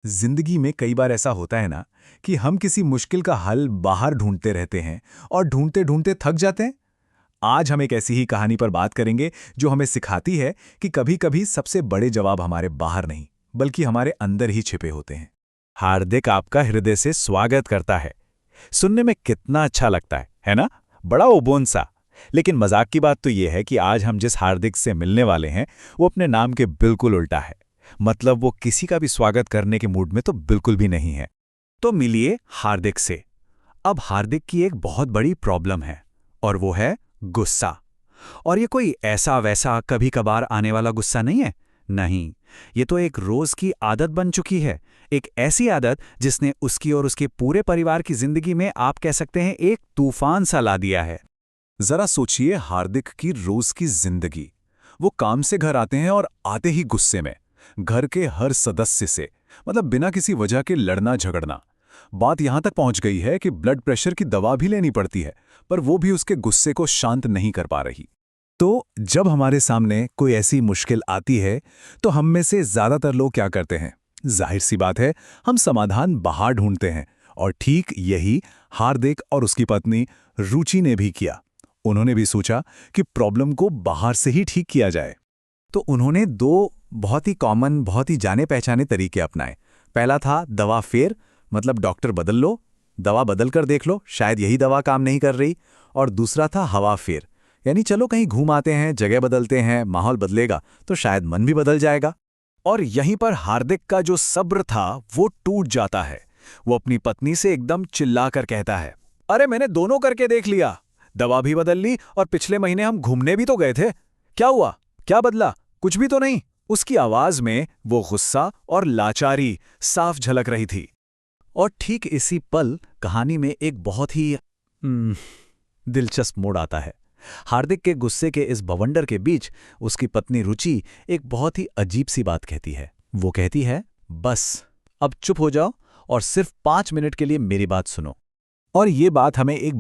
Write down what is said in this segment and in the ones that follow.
जिंदगी में कई बार ऐसा होता है ना कि हम किसी मुश्किल का हल बाहर ढूंढते रहते हैं और ढूंढते ढूंढते थक जाते हैं। आज हम एक ऐसी ही कहानी पर बात करेंगे जो हमें सिखाती है कि कभी-कभी सबसे बड़े जवाब हमारे बाहर नहीं बल्कि हमारे अंदर ही छिपे होते हैं। हार्दिक आपका हृदय से स्वागत करता है। सुनने में कितना अच्छा लगता है ना? बड़ा ओबोन सा। लेकिन मजाक की बात तो यह है कि आज हम जिस हार्दिक से मिलने वाले हैं वो अपने नाम के बिल्कुल उल्टा है। मतलब वो किसी का भी स्वागत करने के मूड में तो बिल्कुल भी नहीं है। तो मिलिए हार्दिक से। अब हार्दिक की एक बहुत बड़ी प्रॉब्लम है और वो है गुस्सा। और ये कोई ऐसा वैसा कभी कभार आने वाला गुस्सा नहीं है। नहीं, ये तो एक रोज की आदत बन चुकी है। एक ऐसी आदत जिसने उसकी और उसके पूरे परिवार की जिंदगी में आप कह सकते हैं एक तूफान सा ला दिया है। जरा सोचिए हार्दिक की रोज की जिंदगी। वो काम से घर आते हैं और आते ही गुस्से में, घर के हर सदस्य से, मतलब बिना किसी वजह के लड़ना झगड़ना। बात यहां तक पहुंच गई है कि ब्लड प्रेशर की दवा भी लेनी पड़ती है, पर वो भी उसके गुस्से को शांत नहीं कर पा रही। तो जब हमारे सामने कोई ऐसी मुश्किल आती है तो हम में से ज्यादातर लोग क्या करते हैं? जाहिर सी बात है, हम समाधान बाहर ढूंढते हैं। और ठीक यही हार्दिक और उसकी पत्नी रुचि ने भी किया। उन्होंने भी सोचा कि प्रॉब्लम को बाहर से ही ठीक किया जाए। तो उन्होंने दो बहुत ही कॉमन, बहुत ही जाने पहचाने तरीके अपनाए। पहला था दवा फेर, मतलब डॉक्टर बदल लो, दवा बदल कर देख लो, शायद यही दवा काम नहीं कर रही। और दूसरा था हवा फेर, यानी चलो कहीं घूम आते हैं, जगह बदलते हैं, माहौल बदलेगा तो शायद मन भी बदल जाएगा। और यहीं पर हार्दिक का जो सब्र था वो टूट जाता है। वो अपनी पत्नी से एकदम चिल्लाकर कहता है, अरे मैंने दोनों करके देख लिया, दवा भी बदल ली और पिछले महीने हम घूमने भी तो गए थे। क्या हुआ? क्या बदला? कुछ भी तो नहीं। उसकी आवाज में वो गुस्सा और लाचारी साफ झलक रही थी। और ठीक इसी पल कहानी में एक बहुत ही दिलचस्प मोड़ आता है। हार्दिक के गुस्से के इस बवंडर के बीच उसकी पत्नी रुचि एक बहुत ही अजीब सी बात कहती है। वो कहती है, बस अब चुप हो जाओ और सिर्फ 5 मिनट के लिए मेरी बात सुनो। और ये बात हमें एक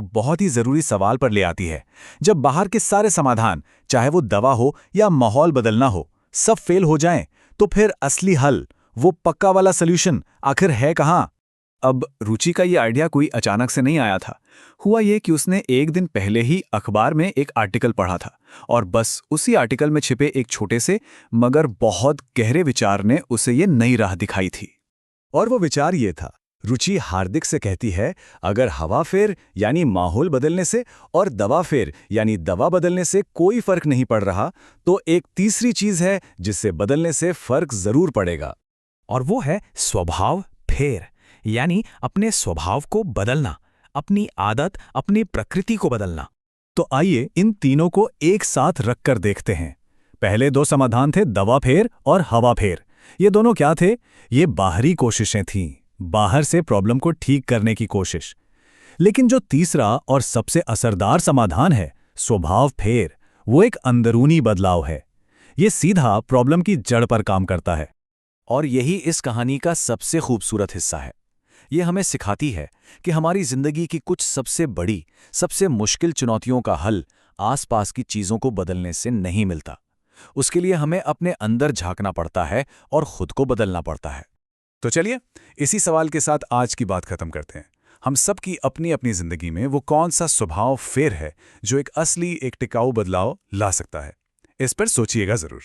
बहुत ही जरूरी सवाल पर ले आती है। जब बाहर के सारे समाधान, चाहे वो दवा हो या माहौल बदलना हो, सब फेल हो जाएं, तो फिर असली हल, वो पक्का वाला सॉल्यूशन आखिर है कहाँ? अब रुचि का ये आइडिया कोई अचानक से नहीं आया था। हुआ ये कि उसने एक दिन पहले ही अखबार में एक आर्टिकल पढ़ा था और बस उसी आर्टिकल में छिपे एक छोटे से मगर बहुत गहरे विचार ने उसे ये नई राह दिखाई थी। और वो विचार ये था, रुचि हार्दिक से कहती है, अगर हवा फेर यानी माहौल बदलने से और दवा फेर यानी दवा बदलने से कोई फर्क नहीं पड़ रहा, तो एक तीसरी चीज है जिससे बदलने से फर्क जरूर पड़ेगा। और वो है स्वभाव फेर, यानी अपने स्वभाव को बदलना, अपनी आदत, अपनी प्रकृति को बदलना। तो आइए इन तीनों को एक साथ रखकर देखते हैं। पहले दो समाधान थे, दवा फेर और हवा फेर। ये दोनों क्या थे? ये बाहरी कोशिशें थीं, बाहर से प्रॉब्लम को ठीक करने की कोशिश। लेकिन जो तीसरा और सबसे असरदार समाधान है, स्वभाव फेर, वो एक अंदरूनी बदलाव है। ये सीधा प्रॉब्लम की जड़ पर काम करता है। और यही इस कहानी का सबसे खूबसूरत हिस्सा है। ये हमें सिखाती है कि हमारी जिंदगी की कुछ सबसे बड़ी, सबसे मुश्किल चुनौतियों का हल आसपास की चीजों को बदलने से नहीं मिलता। उसके लिए हमें अपने अंदर झांकना पड़ता है और खुद को बदलना पड़ता है। तो चलिए इसी सवाल के साथ आज की बात खत्म करते हैं। हम सब की अपनी अपनी जिंदगी में वो कौन सा स्वभाव फेर है जो एक असली, एक टिकाऊ बदलाव ला सकता है? इस पर सोचिएगा जरूर।